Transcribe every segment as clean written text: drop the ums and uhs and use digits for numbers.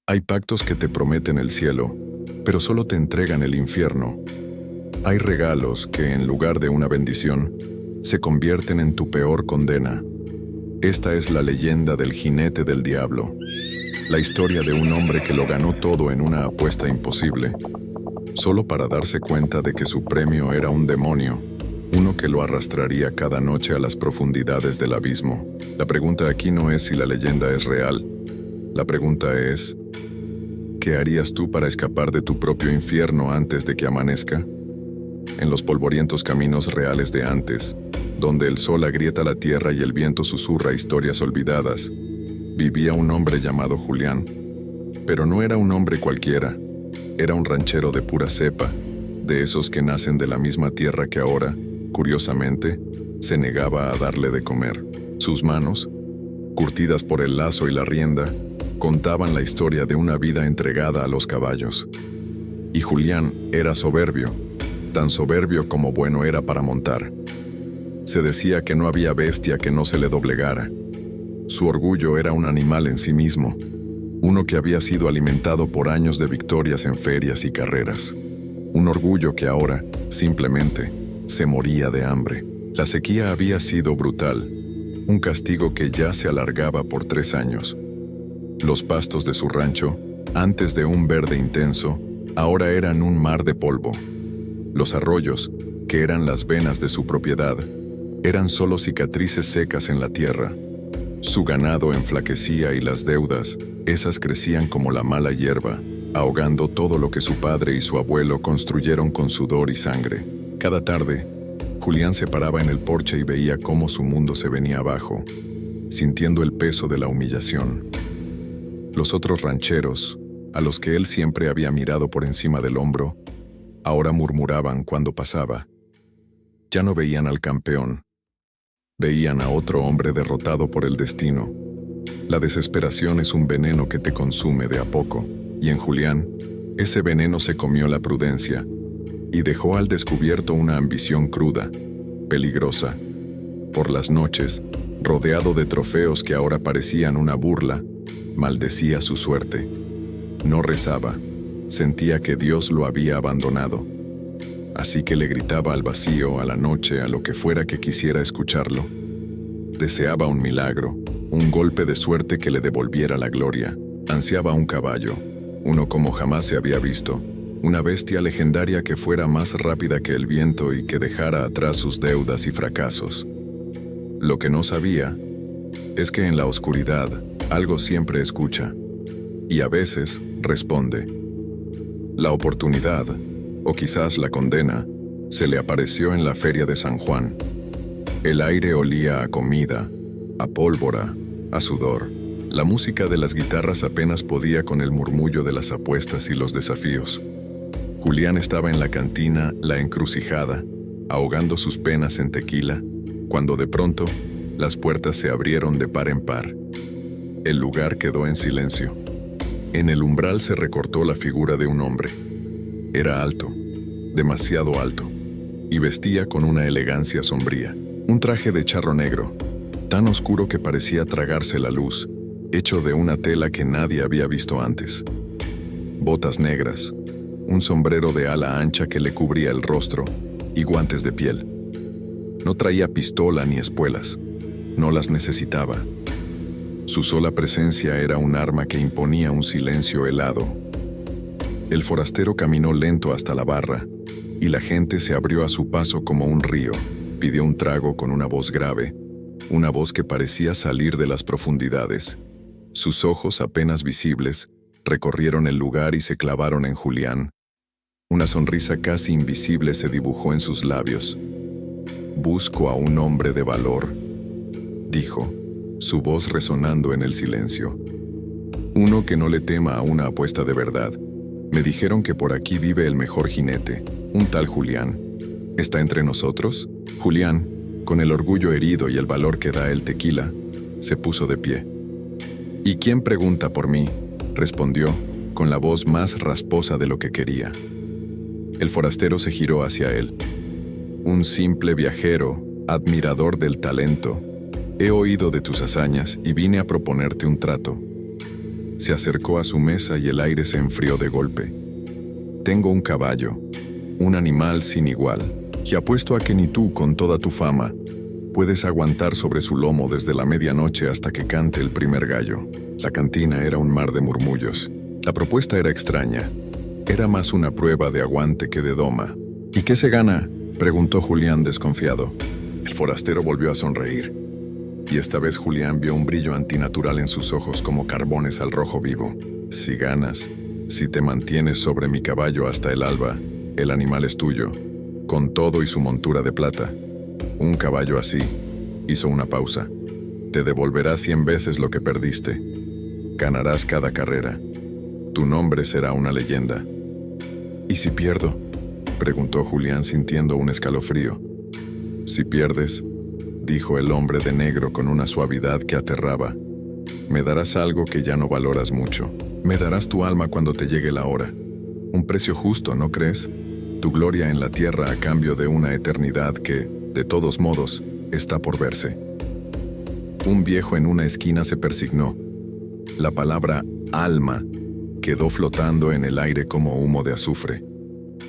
Hay pactos que te prometen el cielo, pero solo te entregan el infierno. Hay regalos que, en lugar de una bendición, se convierten en tu peor condena. Esta es la leyenda del jinete del diablo, la historia de un hombre que lo ganó todo en una apuesta imposible, solo para darse cuenta de que su premio era un demonio, uno que lo arrastraría cada noche a las profundidades del abismo. La pregunta aquí no es si la leyenda es real. La pregunta es, ¿qué harías tú para escapar de tu propio infierno antes de que amanezca? En los polvorientos caminos reales de antes, donde el sol agrieta la tierra y el viento susurra historias olvidadas, vivía un hombre llamado Julián. Pero no era un hombre cualquiera, era un ranchero de pura cepa, de esos que nacen de la misma tierra que ahora, curiosamente, se negaba a darle de comer. Sus manos, curtidas por el lazo y la rienda, contaban la historia de una vida entregada a los caballos. Y Julián era soberbio, tan soberbio como bueno era para montar. Se decía que no había bestia que no se le doblegara. Su orgullo era un animal en sí mismo, uno que había sido alimentado por años de victorias en ferias y carreras. Un orgullo que ahora, simplemente, se moría de hambre. La sequía había sido brutal, un castigo que ya se alargaba por 3 años. Los pastos de su rancho, antes de un verde intenso, ahora eran un mar de polvo. Los arroyos, que eran las venas de su propiedad, eran solo cicatrices secas en la tierra. Su ganado enflaquecía y las deudas, esas crecían como la mala hierba, ahogando todo lo que su padre y su abuelo construyeron con sudor y sangre. Cada tarde, Julián se paraba en el porche y veía cómo su mundo se venía abajo, sintiendo el peso de la humillación. Los otros rancheros, a los que él siempre había mirado por encima del hombro, ahora murmuraban cuando pasaba. Ya no veían al campeón. Veían a otro hombre derrotado por el destino. La desesperación es un veneno que te consume de a poco, y en Julián, ese veneno se comió la prudencia y dejó al descubierto una ambición cruda, peligrosa. Por las noches, rodeado de trofeos que ahora parecían una burla, maldecía su suerte. No rezaba, sentía que Dios lo había abandonado. Así que le gritaba al vacío, a la noche, a lo que fuera que quisiera escucharlo. Deseaba un milagro, un golpe de suerte que le devolviera la gloria. Ansiaba un caballo, uno como jamás se había visto, una bestia legendaria que fuera más rápida que el viento y que dejara atrás sus deudas y fracasos. Lo que no sabía es que en la oscuridad algo siempre escucha, y a veces responde. La oportunidad, o quizás la condena, se le apareció en la feria de San Juan. El aire olía a comida, a pólvora, a sudor. La música de las guitarras apenas podía con el murmullo de las apuestas y los desafíos. Julián estaba en la cantina La Encrucijada, ahogando sus penas en tequila, cuando de pronto las puertas se abrieron de par en par. El lugar quedó en silencio. En el umbral se recortó la figura de un hombre. Era alto, demasiado alto, y vestía con una elegancia sombría. Un traje de charro negro, tan oscuro que parecía tragarse la luz, hecho de una tela que nadie había visto antes. Botas negras, un sombrero de ala ancha que le cubría el rostro, y guantes de piel. No traía pistola ni espuelas, no las necesitaba. Su sola presencia era un arma que imponía un silencio helado. El forastero caminó lento hasta la barra, y la gente se abrió a su paso como un río. Pidió un trago con una voz grave, una voz que parecía salir de las profundidades. Sus ojos apenas visibles recorrieron el lugar y se clavaron en Julián. Una sonrisa casi invisible se dibujó en sus labios. «Busco a un hombre de valor», dijo, su voz resonando en el silencio. «Uno que no le tema a una apuesta de verdad. Me dijeron que por aquí vive el mejor jinete, un tal Julián. ¿Está entre nosotros?» Julián, con el orgullo herido y el valor que da el tequila, se puso de pie. «¿Y quién pregunta por mí?», respondió, con la voz más rasposa de lo que quería. El forastero se giró hacia él. «Un simple viajero, admirador del talento. He oído de tus hazañas y vine a proponerte un trato». Se acercó a su mesa y el aire se enfrió de golpe. Tengo un caballo, un animal sin igual, y apuesto a que ni tú, con toda tu fama, puedes aguantar sobre su lomo desde la medianoche hasta que cante el primer gallo. La cantina era un mar de murmullos. La propuesta era extraña. Era más una prueba de aguante que de doma. ¿Y qué se gana?, preguntó Julián desconfiado. El forastero volvió a sonreír. Y esta vez Julián vio un brillo antinatural en sus ojos como carbones al rojo vivo. Si ganas, si te mantienes sobre mi caballo hasta el alba, el animal es tuyo, con todo y su montura de plata. Un caballo así, hizo una pausa, te devolverá 100 veces lo que perdiste. Ganarás cada carrera. Tu nombre será una leyenda. ¿Y si pierdo?, preguntó Julián sintiendo un escalofrío. Si pierdes, dijo el hombre de negro con una suavidad que aterraba, me darás algo que ya no valoras mucho. Me darás tu alma cuando te llegue la hora. Un precio justo, ¿no crees? Tu gloria en la tierra a cambio de una eternidad que, de todos modos, está por verse. Un viejo en una esquina se persignó. La palabra alma quedó flotando en el aire como humo de azufre.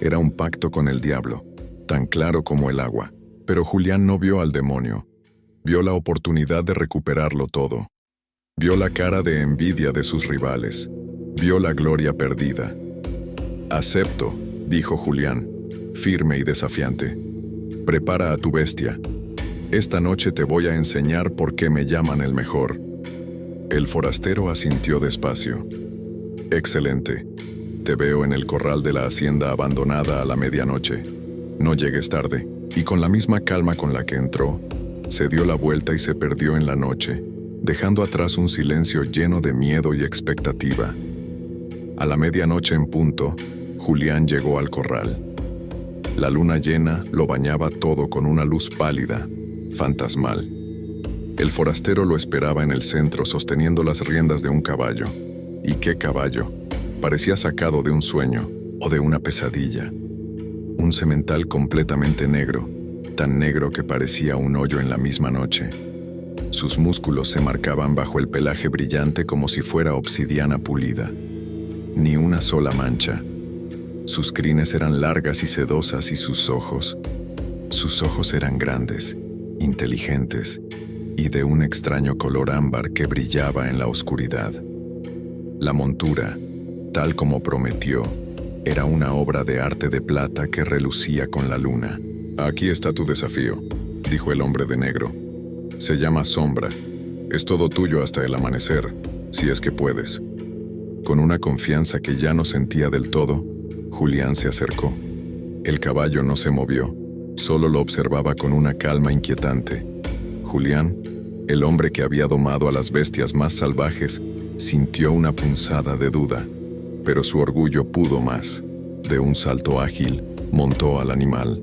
Era un pacto con el diablo, tan claro como el agua. Pero Julián no vio al demonio. Vio la oportunidad de recuperarlo todo. Vio la cara de envidia de sus rivales. Vio la gloria perdida. Acepto, dijo Julián, firme y desafiante. Prepara a tu bestia. Esta noche te voy a enseñar por qué me llaman el mejor. El forastero asintió despacio. Excelente. Te veo en el corral de la hacienda abandonada a la medianoche. No llegues tarde. Y con la misma calma con la que entró, se dio la vuelta y se perdió en la noche, dejando atrás un silencio lleno de miedo y expectativa. A la medianoche en punto, Julián llegó al corral. La luna llena lo bañaba todo con una luz pálida, fantasmal. El forastero lo esperaba en el centro sosteniendo las riendas de un caballo. ¿Y qué caballo? Parecía sacado de un sueño o de una pesadilla. Un semental completamente negro, tan negro que parecía un hoyo en la misma noche. Sus músculos se marcaban bajo el pelaje brillante como si fuera obsidiana pulida. Ni una sola mancha. Sus crines eran largas y sedosas y sus ojos eran grandes, inteligentes y de un extraño color ámbar que brillaba en la oscuridad. La montura, tal como prometió, era una obra de arte de plata que relucía con la luna. Aquí está tu desafío, dijo el hombre de negro. Se llama Sombra. Es todo tuyo hasta el amanecer, si es que puedes. Con una confianza que ya no sentía del todo, Julián se acercó. El caballo no se movió, solo lo observaba con una calma inquietante. Julián, el hombre que había domado a las bestias más salvajes, sintió una punzada de duda. Pero su orgullo pudo más. De un salto ágil, montó al animal.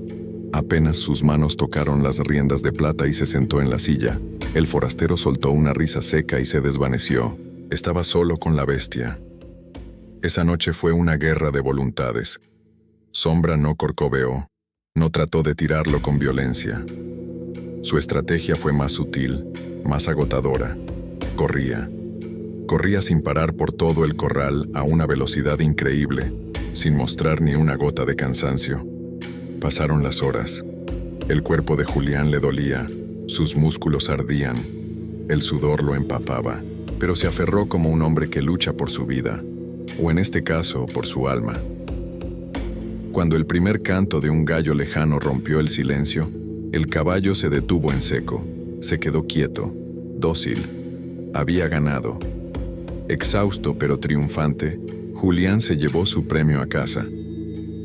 Apenas sus manos tocaron las riendas de plata y se sentó en la silla. El forastero soltó una risa seca y se desvaneció. Estaba solo con la bestia. Esa noche fue una guerra de voluntades. Sombra no corcoveó, no trató de tirarlo con violencia. Su estrategia fue más sutil, más agotadora. Corría. Corría sin parar por todo el corral a una velocidad increíble, sin mostrar ni una gota de cansancio. Pasaron las horas. El cuerpo de Julián le dolía, sus músculos ardían, el sudor lo empapaba, pero se aferró como un hombre que lucha por su vida, o en este caso, por su alma. Cuando el primer canto de un gallo lejano rompió el silencio, el caballo se detuvo en seco, se quedó quieto, dócil. Había ganado. Exhausto pero triunfante, Julián se llevó su premio a casa.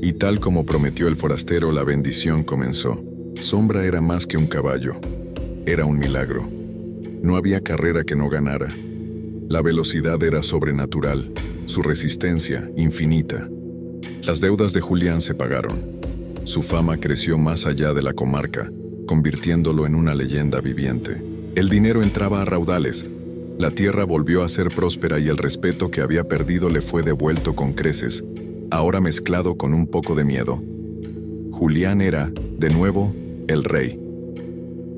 Y tal como prometió el forastero, la bendición comenzó. Sombra era más que un caballo. Era un milagro. No había carrera que no ganara. La velocidad era sobrenatural, su resistencia infinita. Las deudas de Julián se pagaron. Su fama creció más allá de la comarca, convirtiéndolo en una leyenda viviente. El dinero entraba a raudales. La tierra volvió a ser próspera y el respeto que había perdido le fue devuelto con creces, ahora mezclado con un poco de miedo. Julián era, de nuevo, el rey.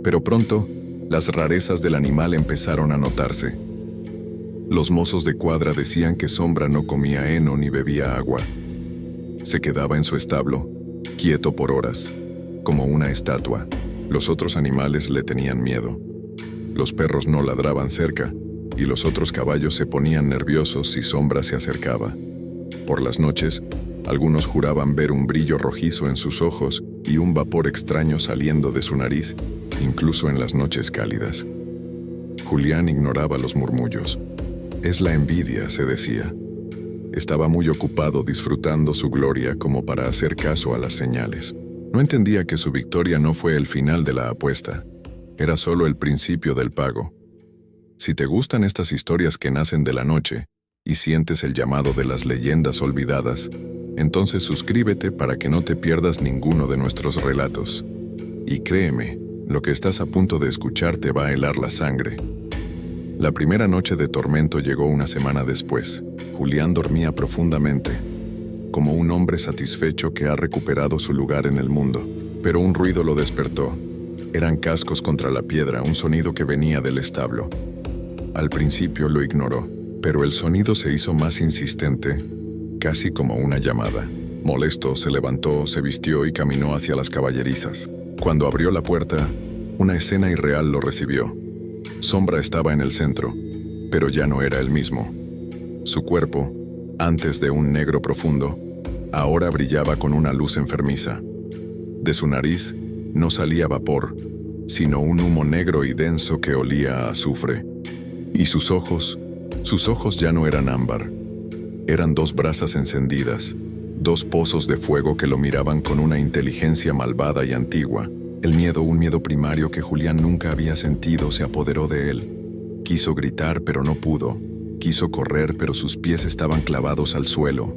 Pero pronto, las rarezas del animal empezaron a notarse. Los mozos de cuadra decían que Sombra no comía heno ni bebía agua. Se quedaba en su establo, quieto por horas, como una estatua. Los otros animales le tenían miedo. Los perros no ladraban cerca, y los otros caballos se ponían nerviosos si Sombra se acercaba. Por las noches, algunos juraban ver un brillo rojizo en sus ojos y un vapor extraño saliendo de su nariz, incluso en las noches cálidas. Julián ignoraba los murmullos. Es la envidia, se decía. Estaba muy ocupado disfrutando su gloria como para hacer caso a las señales. No entendía que su victoria no fue el final de la apuesta. Era solo el principio del pago. Si te gustan estas historias que nacen de la noche y sientes el llamado de las leyendas olvidadas, entonces suscríbete para que no te pierdas ninguno de nuestros relatos. Y créeme, lo que estás a punto de escuchar te va a helar la sangre. La primera noche de tormento llegó una semana después. Julián dormía profundamente, como un hombre satisfecho que ha recuperado su lugar en el mundo. Pero un ruido lo despertó. Eran cascos contra la piedra, un sonido que venía del establo. Al principio lo ignoró, pero el sonido se hizo más insistente, casi como una llamada. Molesto, se levantó, se vistió y caminó hacia las caballerizas. Cuando abrió la puerta, una escena irreal lo recibió. Sombra estaba en el centro, pero ya no era el mismo. Su cuerpo, antes de un negro profundo, ahora brillaba con una luz enfermiza. De su nariz no salía vapor, sino un humo negro y denso que olía a azufre. Y sus ojos ya no eran ámbar. Eran dos brasas encendidas, dos pozos de fuego que lo miraban con una inteligencia malvada y antigua. El miedo, un miedo primario que Julián nunca había sentido, se apoderó de él. Quiso gritar, pero no pudo. Quiso correr, pero sus pies estaban clavados al suelo.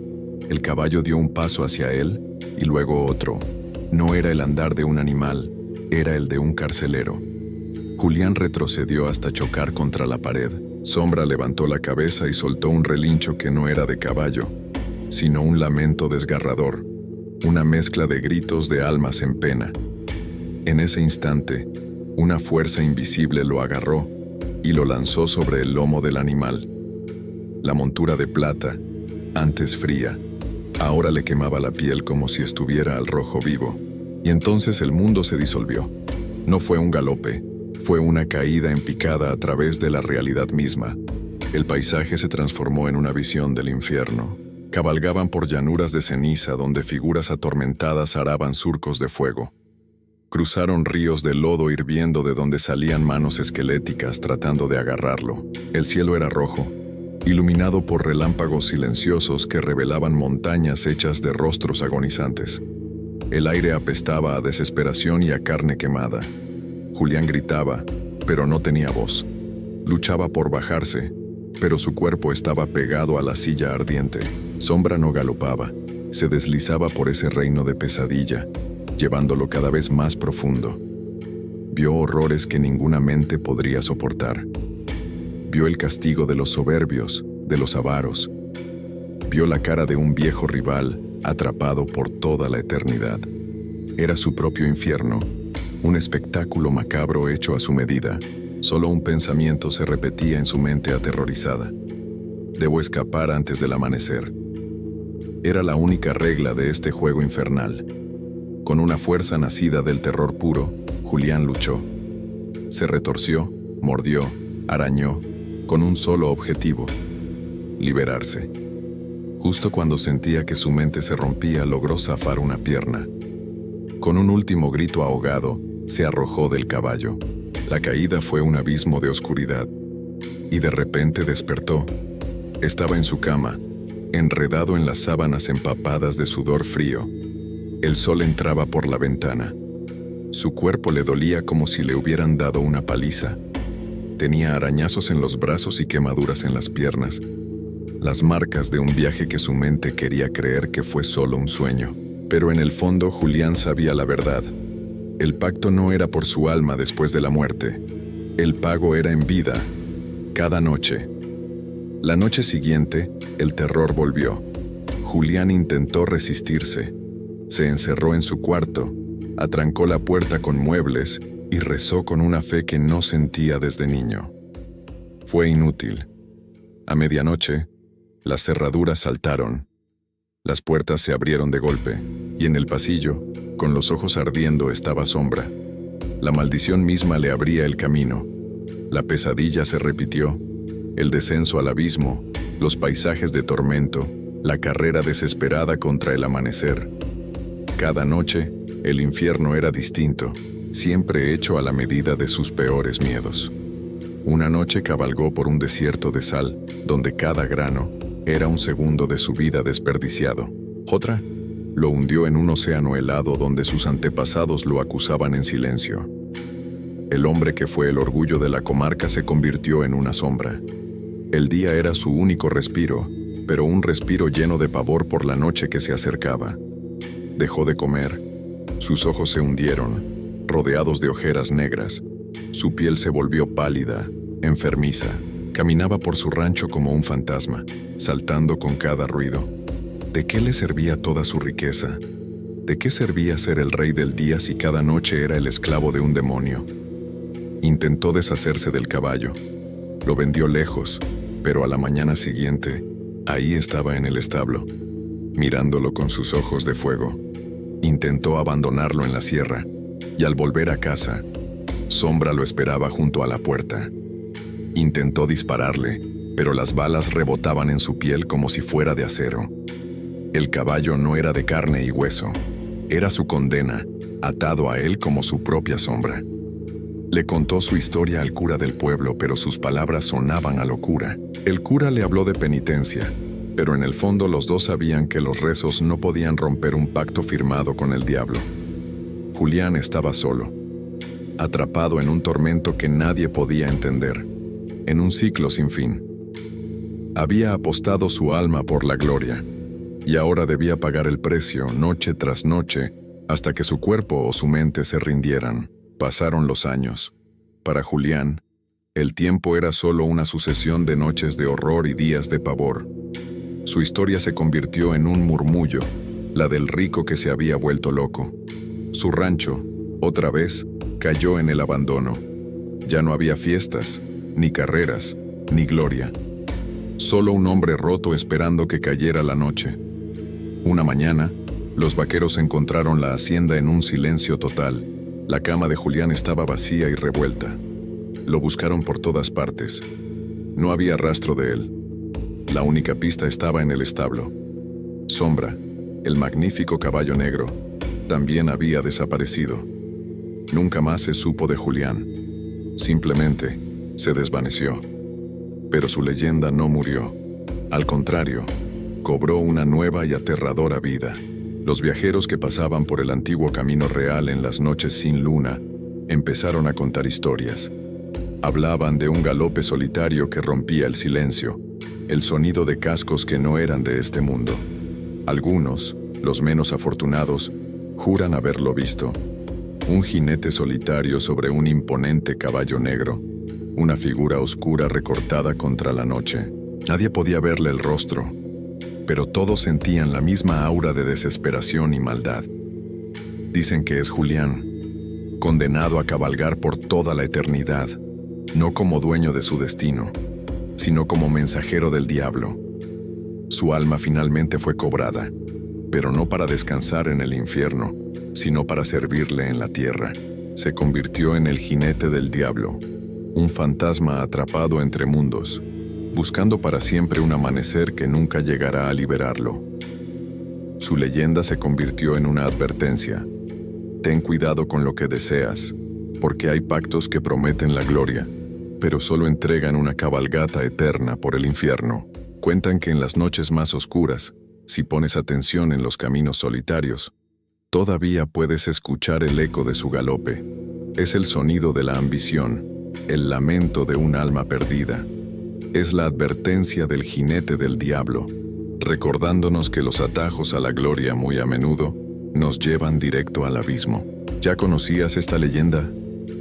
El caballo dio un paso hacia él, y luego otro. No era el andar de un animal, era el de un carcelero. Julián retrocedió hasta chocar contra la pared. Sombra levantó la cabeza y soltó un relincho que no era de caballo, sino un lamento desgarrador, una mezcla de gritos de almas en pena. En ese instante, una fuerza invisible lo agarró y lo lanzó sobre el lomo del animal. La montura de plata, antes fría, ahora le quemaba la piel como si estuviera al rojo vivo. Y entonces el mundo se disolvió. No fue un galope, fue una caída en picada a través de la realidad misma. El paisaje se transformó en una visión del infierno. Cabalgaban por llanuras de ceniza donde figuras atormentadas araban surcos de fuego. Cruzaron ríos de lodo hirviendo de donde salían manos esqueléticas tratando de agarrarlo. El cielo era rojo, iluminado por relámpagos silenciosos que revelaban montañas hechas de rostros agonizantes. El aire apestaba a desesperación y a carne quemada. Julián gritaba, pero no tenía voz. Luchaba por bajarse, pero su cuerpo estaba pegado a la silla ardiente. Sombra no galopaba, se deslizaba por ese reino de pesadilla, llevándolo cada vez más profundo. Vio horrores que ninguna mente podría soportar. Vio el castigo de los soberbios, de los avaros. Vio la cara de un viejo rival, atrapado por toda la eternidad. Era su propio infierno, un espectáculo macabro hecho a su medida. Solo un pensamiento se repetía en su mente aterrorizada. Debo escapar antes del amanecer. Era la única regla de este juego infernal. Con una fuerza nacida del terror puro, Julián luchó. Se retorció, mordió, arañó, con un solo objetivo: liberarse. Justo cuando sentía que su mente se rompía, logró zafar una pierna. Con un último grito ahogado, se arrojó del caballo. La caída fue un abismo de oscuridad. Y de repente despertó. Estaba en su cama, enredado en las sábanas empapadas de sudor frío. El sol entraba por la ventana. Su cuerpo le dolía como si le hubieran dado una paliza. Tenía arañazos en los brazos y quemaduras en las piernas. Las marcas de un viaje que su mente quería creer que fue solo un sueño. Pero en el fondo Julián sabía la verdad. El pacto no era por su alma después de la muerte. El pago era en vida, cada noche. La noche siguiente, el terror volvió. Julián intentó resistirse. Se encerró en su cuarto, atrancó la puerta con muebles y rezó con una fe que no sentía desde niño. Fue inútil. A medianoche, las cerraduras saltaron, las puertas se abrieron de golpe, y en el pasillo, con los ojos ardiendo, estaba Sombra. La maldición misma le abría el camino. La pesadilla se repitió, el descenso al abismo, los paisajes de tormento, la carrera desesperada contra el amanecer. Cada noche, el infierno era distinto, siempre hecho a la medida de sus peores miedos. Una noche cabalgó por un desierto de sal, donde cada grano era un segundo de su vida desperdiciado. Otra lo hundió en un océano helado donde sus antepasados lo acusaban en silencio. El hombre que fue el orgullo de la comarca se convirtió en una sombra. El día era su único respiro, pero un respiro lleno de pavor por la noche que se acercaba. Dejó de comer, sus ojos se hundieron, rodeados de ojeras negras. Su piel se volvió pálida, enfermiza. Caminaba por su rancho como un fantasma, saltando con cada ruido. ¿De qué le servía toda su riqueza? ¿De qué servía ser el rey del día si cada noche era el esclavo de un demonio? Intentó deshacerse del caballo. Lo vendió lejos, pero a la mañana siguiente, ahí estaba en el establo, mirándolo con sus ojos de fuego. Intentó abandonarlo en la sierra, y al volver a casa, Sombra lo esperaba junto a la puerta. Intentó dispararle, pero las balas rebotaban en su piel como si fuera de acero. El caballo no era de carne y hueso, era su condena, atado a él como su propia sombra. Le contó su historia al cura del pueblo, pero sus palabras sonaban a locura. El cura le habló de penitencia, pero en el fondo los dos sabían que los rezos no podían romper un pacto firmado con el diablo. Julián estaba solo, atrapado en un tormento que nadie podía entender, en un ciclo sin fin. Había apostado su alma por la gloria, y ahora debía pagar el precio noche tras noche hasta que su cuerpo o su mente se rindieran. Pasaron los años. Para Julián, el tiempo era solo una sucesión de noches de horror y días de pavor. Su historia se convirtió en un murmullo, la del rico que se había vuelto loco. Su rancho, otra vez, cayó en el abandono. Ya no había fiestas, ni carreras, ni gloria. Solo un hombre roto esperando que cayera la noche. Una mañana, los vaqueros encontraron la hacienda en un silencio total. La cama de Julián estaba vacía y revuelta. Lo buscaron por todas partes. No había rastro de él. La única pista estaba en el establo. Sombra, el magnífico caballo negro, también había desaparecido. Nunca más se supo de Julián. Simplemente se desvaneció. Pero su leyenda no murió. Al contrario, cobró una nueva y aterradora vida. Los viajeros que pasaban por el antiguo camino real en las noches sin luna empezaron a contar historias. Hablaban de un galope solitario que rompía el silencio, el sonido de cascos que no eran de este mundo. Algunos, los menos afortunados, juran haberlo visto. Un jinete solitario sobre un imponente caballo negro, una figura oscura recortada contra la noche. Nadie podía verle el rostro, pero todos sentían la misma aura de desesperación y maldad. Dicen que es Julián, condenado a cabalgar por toda la eternidad, no como dueño de su destino, sino como mensajero del diablo. Su alma finalmente fue cobrada, pero no para descansar en el infierno, sino para servirle en la tierra. Se convirtió en el jinete del diablo, un fantasma atrapado entre mundos, buscando para siempre un amanecer que nunca llegará a liberarlo. Su leyenda se convirtió en una advertencia. Ten cuidado con lo que deseas, porque hay pactos que prometen la gloria, pero solo entregan una cabalgata eterna por el infierno. Cuentan que en las noches más oscuras, si pones atención en los caminos solitarios, todavía puedes escuchar el eco de su galope. Es el sonido de la ambición, el lamento de un alma perdida. Es la advertencia del jinete del diablo, recordándonos que los atajos a la gloria muy a menudo nos llevan directo al abismo. ¿Ya conocías esta leyenda?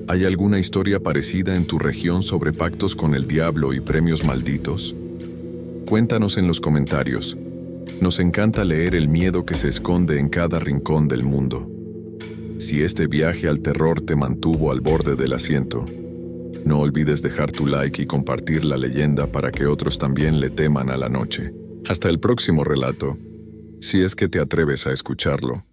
¿Hay alguna historia parecida en tu región sobre pactos con el diablo y premios malditos? Cuéntanos en los comentarios. Nos encanta leer el miedo que se esconde en cada rincón del mundo. Si este viaje al terror te mantuvo al borde del asiento, No olvides dejar tu like y compartir la leyenda para que otros también le teman a la noche. Hasta el próximo relato, si es que te atreves a escucharlo.